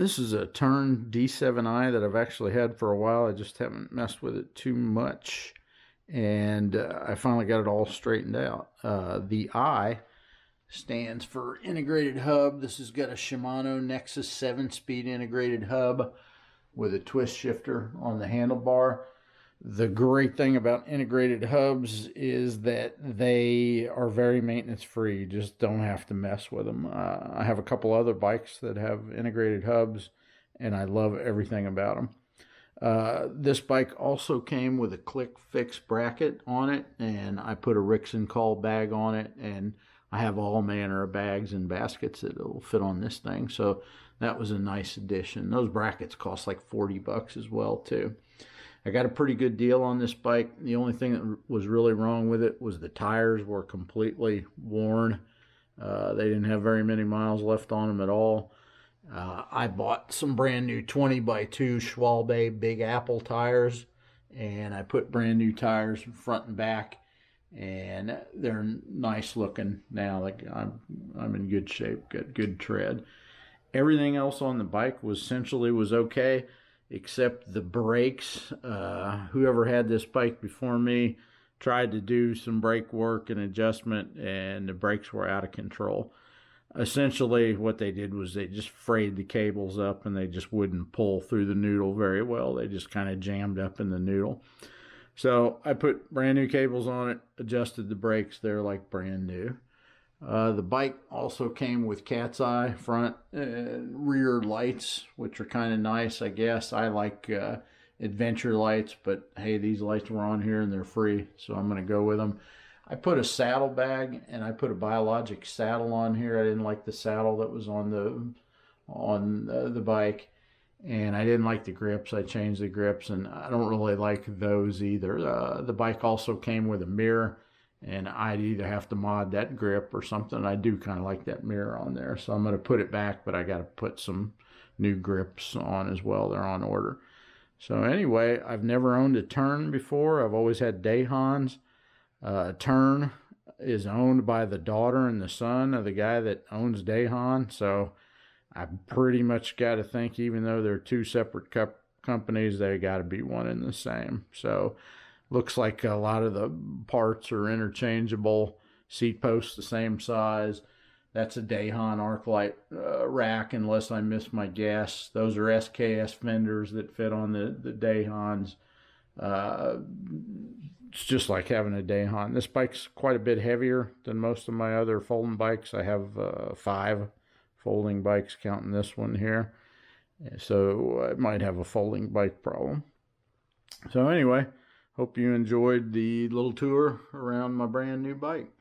This is a Tern D7i that I've actually had for a while. I just haven't messed with it too much. And I finally got it all straightened out. The I stands for integrated hub. This has got a Shimano Nexus 7-speed integrated hub with a twist shifter on the handlebar. The great thing about integrated hubs is that they are very maintenance free. You just don't have to mess with them. I have a couple other bikes that have integrated hubs, and I love everything about them. This bike also came with a click fix bracket on it, and I put a Rixson call bag on it, and I have all manner of bags and baskets that will fit on this thing. So that was a nice addition. Those brackets cost like $40 as well too. I got a pretty good deal on this bike. The only thing that was really wrong with it was the tires were completely worn. They didn't have very many miles left on them at all. I bought some brand new 20x2 Schwalbe Big Apple tires, and I put brand new tires front and back, and they're nice looking now. Like I'm in good shape, got good tread. Everything else on the bike was okay, except the brakes. Whoever had this bike before me tried to do some brake work and adjustment, and the brakes were out of control. Essentially, what they did was they just frayed the cables up, and they just wouldn't pull through the noodle very well. They just kind of jammed up in the noodle. So I put brand new cables on it, adjusted the brakes. They're like brand new. The bike also came with cat's eye front and rear lights, which are kind of nice, I guess. I like adventure lights, but hey, these lights were on here and they're free, so I'm going to go with them. I put a saddle bag and I put a biologic saddle on here. I didn't like the saddle that was on the bike, and I didn't like the grips. I changed the grips, and I don't really like those either. The bike also came with a mirror, and I'd either have to mod that grip or something. I do kind of like that mirror on there, so I'm going to put it back, but I got to put some new grips on as well. They're on order. So anyway, I've never owned a Tern before. I've always had Dayhans. Tern is owned by the daughter and the son of the guy that owns Dayhan, so I pretty much got to think, even though they're two separate companies, they got to be one and the same. So looks like a lot of the parts are interchangeable. Seat posts the same size. That's a Dayhan Arclight rack, unless I miss my guess. Those are SKS fenders that fit on the Dayhans. It's just like having a Dayhan. This bike's quite a bit heavier than most of my other folding bikes. I have 5 folding bikes, counting this one here. So I might have a folding bike problem. So anyway, hope you enjoyed the little tour around my brand new bike.